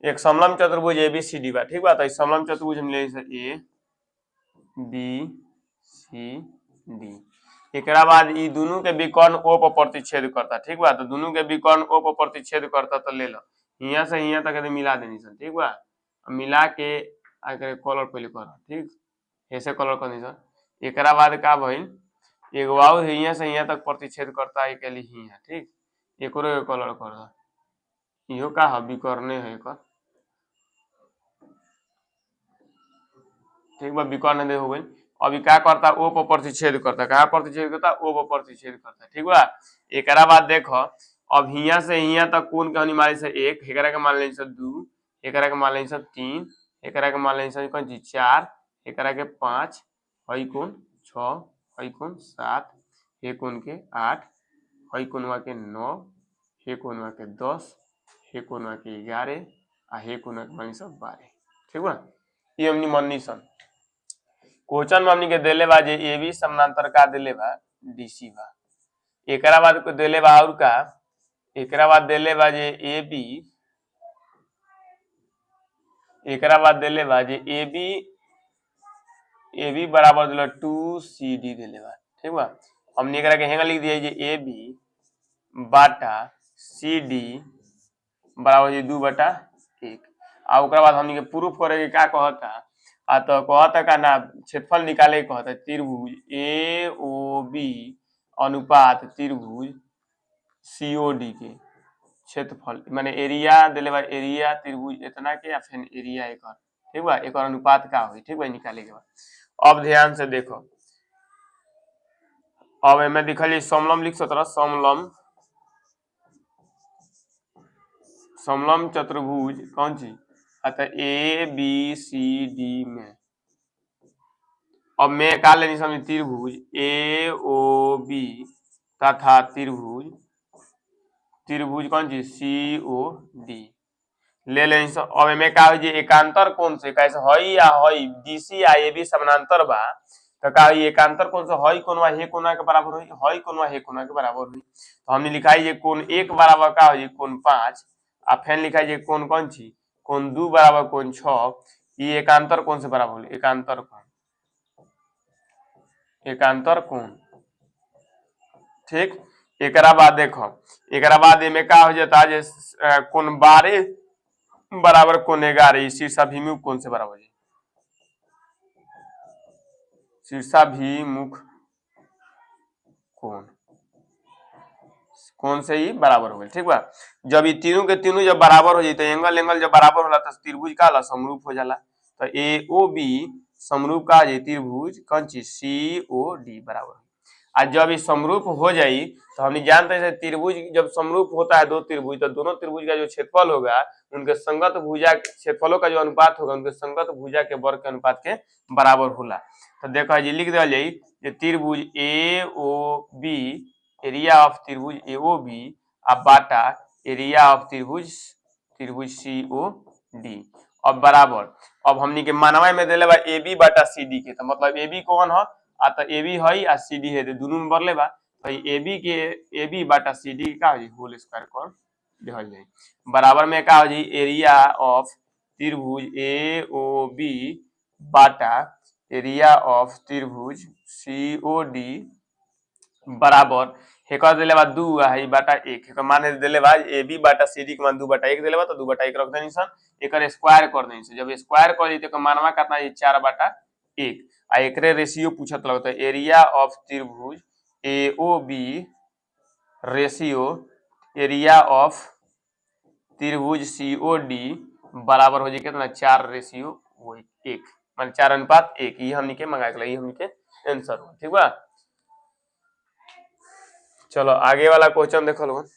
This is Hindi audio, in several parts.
एक समलम चतुर्भुज ABCD बा, ठीक बा। तो समलम चतुर्भुज हम ले ABCD। एकरा बाद ई दोनों के विकर्ण O पर प्रतिच्छेद करता, ठीक बा। तो दोनों के विकर्ण O पर प्रतिच्छेद करता तो ले लो, यहाँ से यहाँ तक मिला देनी सन, ठीक बा। मिला के आकर कलर पहले कर, ठीक, ऐसे कलर करनी सन। एकरा बाद का भइल, एगो और यहाँ से यहाँ तक प्रतिच्छेद करता है के लिए यहाँ, ठीक, एकरो कलर कर दो। इहो का है विकर्ण है एकर, ठीक बा, विकर्ण दे हो गई। अभी क्या करता ओ पर प्रतिच्छेद करता, कहाँ प्रतिच्छेद करता, ओ पर प्रतिच्छेद करता, ठीक बा। एकरा बाद देखो अब हियां से हियां तक कोण के हनी मान से 1, एकरा के मान लेनी से 2, एकरा के मान लेनी से 3, एकरा के मान लेनी से कौन चीज 4, एकरा के 5, हई कोण 6, हई कोण 7, हे कोण के 8, हई कोणवा के 9, हे कोणवा के 10, हे कोणवा के 11 आ हे कोणवा के मान से 12, ठीक बा। ये हमनी मननी सन। क्वेश्चन में हमनी के देले बा जे AB समानांतर का देले बा DC बा। एकरा बाद को देले बा और का, एकरा बाद देले बा जे AB, एकरा बाद देले बा जे AB बराबर देले 2CD देले बा, ठीक बा। हमनी एकरा के हेंगा लिख दिया जे AB बाटा CD बराबर जे 2/1। आ ओकरा बाद हमनी के प्रूफ करे के का कहता, आ तो कहता का ना क्षेत्रफल निकाले कहता त्रिभुज AOB अनुपात त्रिभुज COD के क्षेत्रफल माने एरिया देले बा, एरिया त्रिभुज इतना के या फिर एरिया एकर, ठीक बा, एकर अनुपात का होई, ठीक बा, निकाले के बाद। अब ध्यान से देखो, अब एमे लिखल समलम लिख सकत, समलम चतुर्भुज कौन चीज अतः ABCD में। अब मैं का लेनी समझ त्रिभुज AOB तथा त्रिभुज कौन चीज COD ले लेनी सब। अब में का हो एकांतर कोण से कैसे हई या हई DC या AB समानांतर बा, तो का एकांतर कोण से हई कोणवा हे कोणवा के बराबर होई, हई कोणवा हे कोणवा के बराबर होई। तो हमने लिखाई जे कोण 1 बराबर का हो कोण 5, आ फिर लिखाई जे कोण कौन ची कोण 2 बराबर कोण 6, ये एकांतर कोण से बराबर होई, एकांतर कोण, एकांतर कोण, ठीक। एकरा बाद देखो, एकरा बाद में का हो जाता जे कोण 12 बराबर कोण 11 शीर्षाभिमुख कोण से बराबर है, शीर्षाभिमुख कोण कौन से ही बराबर हो गए, ठीक बा। जब ये तीनों के तीनों जब बराबर हो जाए तो एंगल एंगल जब बराबर होला तो त्रिभुज का ला समरूप हो जाला। तो AOB समरूप का जाए त्रिभुज कौन चीज COD बराबर। आज जब ये समरूप हो जाए तो हम जानते हैं त्रिभुज जब समरूप होता है दो त्रिभुज, तो दोनों त्रिभुज का जो क्षेत्रफल होगा उनके संगत भुजा क्षेत्रफलों का जो अनुपात होगा उनके संगत भुजा के वर्ग के अनुपात के बराबर होला। तो देखो ये लिख दिया जाए त्रिभुज AOB एरिया ऑफ त्रिभुज AOB अब बाटा एरिया ऑफ त्रिभुज COD। अब बराबर अब हमनी के मानवा में देले बा AB बाटा CD के, तो मतलब AB कौन है आ तो AB है आ CD है, दोनों में बरले बा। तो AB के AB बाटा CD का हो होल स्क्वायर कर देहल जाई, बराबर में का हो जी एरिया ऑफ त्रिभुज AOB बाटा एरिया ऑफ त्रिभुज COD बराबर हेकर देले बा 2 आ ई बाटा 1, हेकर मान देले बा AB बाटा CD के मान 2/1 देले बा, तो 2/1 रख देनी सन, एकर स्क्वायर कर देनी सन। जब स्क्वायर कर दी तो मानवा कितना है 4/1 आ एकरे रेशियो पूछत लगता है एरिया ऑफ त्रिभुज AOB रेशियो एरिया ऑफ त्रिभुज COD बराबर हो जाए कितना 4:1 माने 4:1। ये हमनी के मंगा के ये हमनी के आंसर हो, ठीक बा। चलो आगे वाला क्वेश्चन देखो लोगन।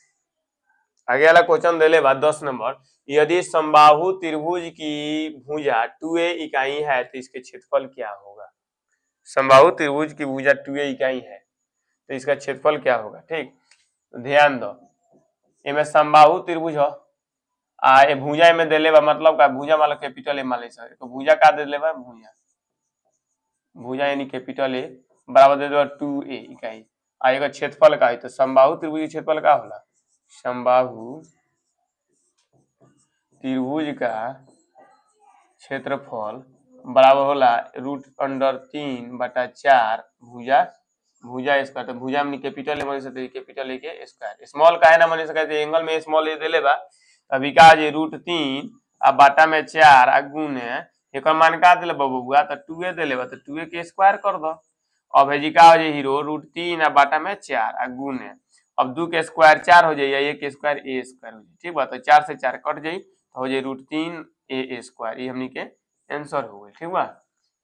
आगे वाला क्वेश्चन देले बा 10 नंबर, यदि समबाहु त्रिभुज की भुजा 2a इकाई है तो इसके क्षेत्रफल क्या होगा। समबाहु त्रिभुज की भुजा 2a इकाई है तो इसका क्षेत्रफल क्या होगा, ठीक। ध्यान दो इमे समबाहु त्रिभुज हो आ ए भुजा में देले बा मतलब का भुजा वाला कैपिटल ए माले सर, तो भुजा का देले बा भुजा यानी कैपिटल ए बराबर दे दो 2a इकाई आ एगो क्षेत्रफल का है। तो समबाहु त्रिभुज क्षेत्रफल का होला, समबाहु त्रिभुज का क्षेत्रफल बराबर होला √3/4 भुजा भुजा स्क्वायर। तो भुजा में कैपिटल ए बन सकते कैपिटल ए के स्क्वायर। स्मॉल का है ना बन सकते एंगल में स्मॉल ए देले बा अभी का जे √3 आ बाटा में 4 आ गुने एक मान का देले बबुआ तो 2 देले बा तो 2 के स्क्वायर कर दो। अब है जी का हो जाए हीरो √3 आ बाटा में 4 आ गुने अब 2 के स्क्वायर 4 हो जाए ए के स्क्वायर ए स्क्वायर हो जाए ठीक बा। तो 4 से 4 कट जाई तो हो जाए √3 ए स्क्वायर। ये हमनी के आंसर हो गई ठीक बा।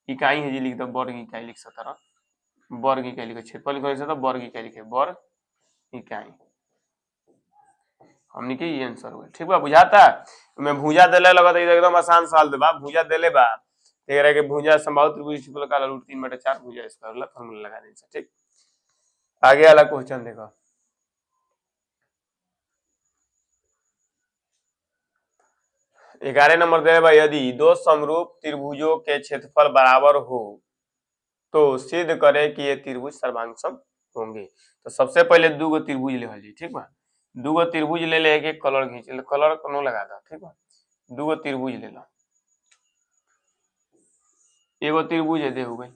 इकाई है जी लिख दो वर्ग इकाई लिख सकता वर्ग इकाई लिखो क्षेत्रफल लिखो तो वर्ग इकाई लिखे वर्ग इकाई हमनी के ये आंसर हो गई ठीक बा। बुझाता मैं भुजा देले लगा तो एकदम आसान सवाल देबा भुजा देले बा तेरा के भुजा संभावित त्रिभुज क्षेत्रफल का √3/4 भुजा स्क्वायर वाला फार्मूला लगा देना ठीक। आगे वाला क्वेश्चन देखो 11 नंबर दे भाई यदि दो समरूप त्रिभुजों के क्षेत्रफल बराबर हो तो सिद्ध करे कि ये त्रिभुज सर्वांगसम होंगे। तो सबसे पहले दो गो त्रिभुज ले ली ठीक बा। दो गो त्रिभुज ले ले एक कलर खींच ले कलर कोनो लगा दो ठीक बा। दो गो त्रिभुज ले लो एगो त्रिभुज है दे हो गई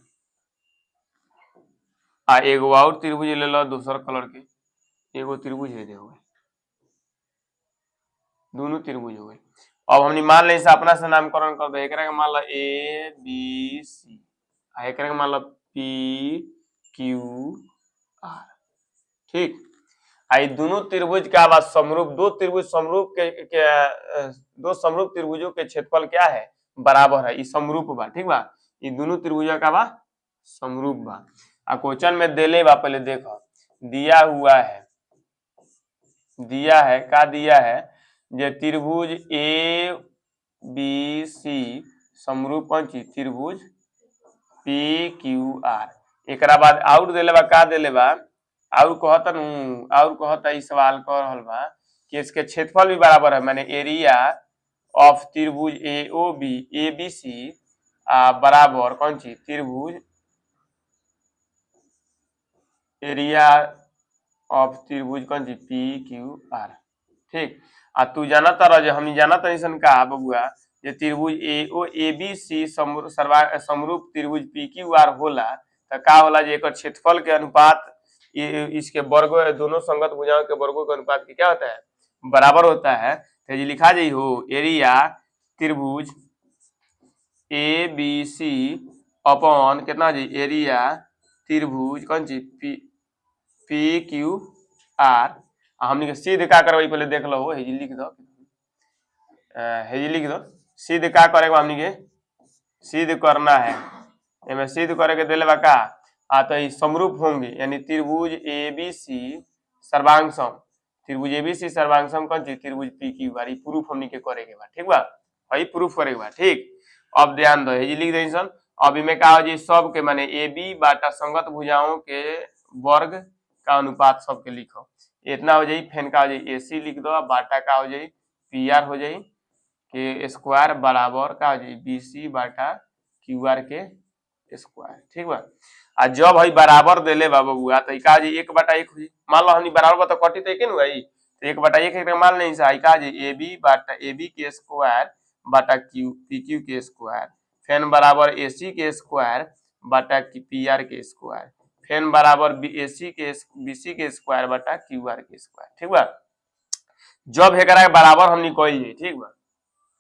आ एगो और त्रिभुज ले लो दूसर कलर के एगो त्रिभुज है दे हो गई दोनों त्रिभुज हो गए। अब हमने मान ले अपना से नामकरण कर दो एक मान लो ए बी सी एक मान लो पी क्यू आर ठीक। आई दोनों त्रिभुज का आवाज समरूप दो त्रिभुज समरूप के दो समरूप त्रिभुजों के क्षेत्रफल क्या है बराबर है। समरूप बा ठीक बा। ये दोनों त्रिभुजों का बा समरूप बा। आ क्वेश्चन में देले बा पहले देखो दिया हुआ है का दिया है जे त्रिभुज ए बी सी समरूप कौन चीज त्रिभुज पी क्यू आर एक बाद आउट देले बा का देले बा और कहता इस सवाल कर रहल बा कि इसके क्षेत्रफल भी बराबर है माने एरिया ऑफ त्रिभुज ए बी सी बराबर कौन चीज त्रिभुज एरिया ऑफ त्रिभुज कौन चीज पी क्यू आर ठीक। आ तू जानता रह हम जानता ऐसा का बबुआ जे त्रिभुज ए बी सी समरूप त्रिभुज पी क्यू आर होला तो का होला जे एकर क्षेत्रफल के अनुपात इसके वर्गों दोनों संगत भुजाओं के वर्गों के अनुपात की क्या होता है बराबर होता है। तो ये लिखा जाई हो एरिया त्रिभुज ए बी सी अपॉन कितना जी एरिया त्रिभुज कौन सी पी क्यू आर। हमने के सिद्ध का करवाई पहले देख लो हेजी लिख दो सिद्ध का करेगा हमने के सिद्ध करना है एमे सिद्ध करे के देले बा का तो समरूप होंगे यानी त्रिभुज ए बी सी सर्वांगसम त्रिभुज ए बी सी सर्वांगसम कौन चीज त्रिभुज पी क्यू आर प्रूफ हमने के करे के बा ठीक बा भाई प्रूफ करे के बा ठीक। अब ध्यान दो हेजी लिख दे अब इमे का हो जी सब के माने ए बी बाटा संगत भुजाओं के वर्ग का अनुपात सबके लिखो इतना हो जाई फेन का हो जाई ए सी लिख दो बाटा का हो जाई पी आर हो जाई के स्क्वायर बराबर का हो जाई बी सी बाटा क्यू आर के स्क्वायर ठीक बा। आ जब हई बराबर देले बा बबुआ तो का जी 1/1 हुई मान लो हमनी बराबर बा तो कटी तो एके न हुई तो 1/1 मान नहीं सा का जी ए बी बाटा ए बी के स्क्वायर बाटा क्यू पी क्यू के स्क्वायर फेन बराबर ए सी के स्क्वायर बाटा पी आर के स्क्वायर फेन बराबर ए सी के बी सी के स्क्वायर बाटा क्यू आर के स्क्वायर ठीक बा। जब एकरा के बराबर हमनी कइल जाई ठीक बा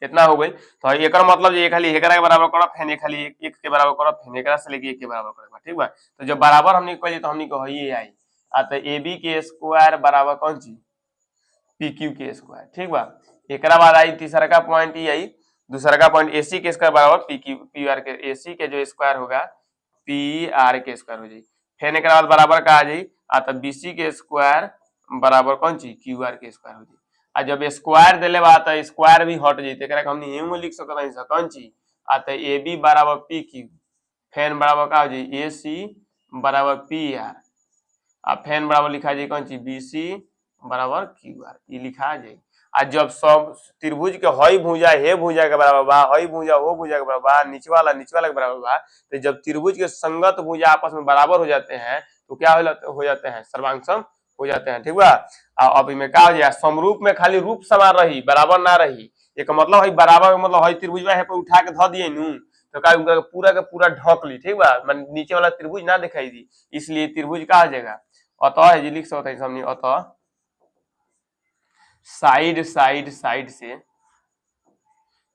इतना हो गई तो एक मतलब ये खाली एकरा के बराबर करब फेन ये खाली एक के बराबर करब फेन एकरा से लेके एक के बराबर करब ठीक बा। तो जब बराबर हमनी कइल तो हमनी को ये आई तो ए बी के स्क्वायर बराबर कौन चीज पी क्यू के स्क्वायर ठीक बा। एकरा बाद आई तीसरा का पॉइंट ये आई दूसरा का पॉइंट ए सी के स्क्वायर बराबर पी क्यू पी आर के ए सी के जो स्क्वायर होगा पी आर के स्क्वायर हो जाई फेन एकरा बाद बराबर का आ जाई तो बी सी के स्क्वायर बराबर कौन चीज क्यू आर के स्क्वायर हो जाई। आ जब स्क्वायर देले बा तो स्क्वायर भी हट जइते एकरा के हमनी एमो लिख सकत हई कौन चीज तो ए बी बराबर पी क्यू फेन बराबर का हो जाई ए सी बराबर पी आर आ फेन बराबर लिखा जाई कौन चीज बी सी बराबर क्यू आर ये लिखा जाई। आ जब सब त्रिभुज के हई भुजा हे भुजा के बराबर बा हई भुजा हो भुजा के बराबर बा नीचे वाला के बराबर बा तो जब त्रिभुज के संगत भुजा आपस में बराबर हो जाते हैं तो क्या हो जाते हैं सर्वांगसम हो जाते हैं ठीक बा। अब इनमें का हो जाए समरूप में खाली रूप समान रही बराबर ना रही एक मतलब है बराबर मतलब है त्रिभुज है पे उठा के ध दिए नु तो का उनका पूरा का पूरा ढक ली, ठीक बा, मान नीचे वाला त्रिभुज ना दिखाई दी, इसलिए त्रिभुज का हो जाएगा। अतः है जी लिख सकते हैं हमने, अतः साइड साइड साइड से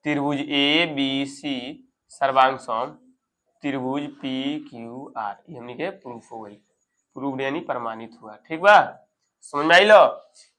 त्रिभुज ए बी सी सर्वांग सम त्रिभुज पी क्यू आर, ये हमने के प्रूफ हो गई, प्रूफ यानी प्रमाणित हुआ, ठीक बा, समझ में आई लो।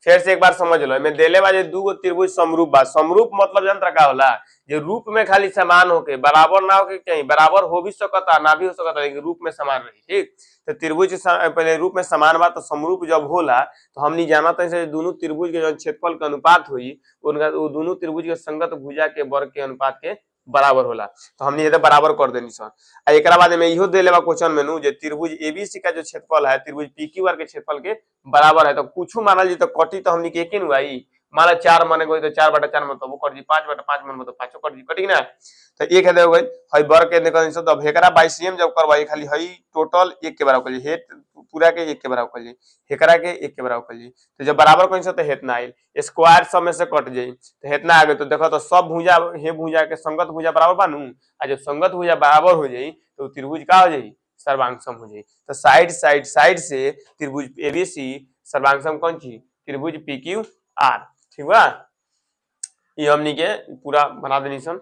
फिर से एक बार समझ लो, मैं देले बा जे दूगो त्रिभुज समरूप बा, समरूप मतलब यंत्र का होला जो रूप में खाली समान होके बराबर ना होके, कहीं बराबर हो भी सकता ना भी हो सकता, लेकिन रूप में समान रही, ठीक। तो त्रिभुज पहले रूप में समान बा तो समरूप जब होला तो हमनी जाना था इसे दोनों त्रिभुज के जो क्षेत्रफल का अनुपात हुई उनका वो दोनों त्रिभुज के संगत भुजा के वर्ग के अनुपात के बराबर होला, तो हमने ये बराबर कर देनी सर। एक बाद में इहो दे लेवा क्वेश्चन में नु जे त्रिभुज एबीसी का जो क्षेत्रफल है त्रिभुज पीक्यूआर के क्षेत्रफल के बराबर है, तो कुछ मानल जी तो कटी तो हमनी के एक ही हुई, मान 4 माने गई तो 4/4 मतलब वो कर दी, 5/5 मन मतलब 5 कर दी, कटी ना, तो एक है हो गई हई वर्ग के निकल सब, अब हेकरा बाई सीएम जब करवाई खाली हई टोटल 1 के बराबर कर ली, हेट पूरा के 1 के बराबर कर ली, हेकरा के 1 के बराबर कर ली, तो जब बराबर कहीं से तो हेतना आइल, स्क्वायर सब में से कट जाई तो हेतना आ गई, तो देखो तो सब भुजा हे भुजा के संगत भुजा बराबर बानू, आ जब संगत भुजा बराबर हो जाई तो त्रिभुज का हो जाई सर्वांगसम हो जाई, तो साइड साइड साइड से त्रिभुज एबीसी सर्वांगसम कौन ची त्रिभुज पीक्यू आर, ठीक बा, ये हमनी के पूरा बना देनी सन।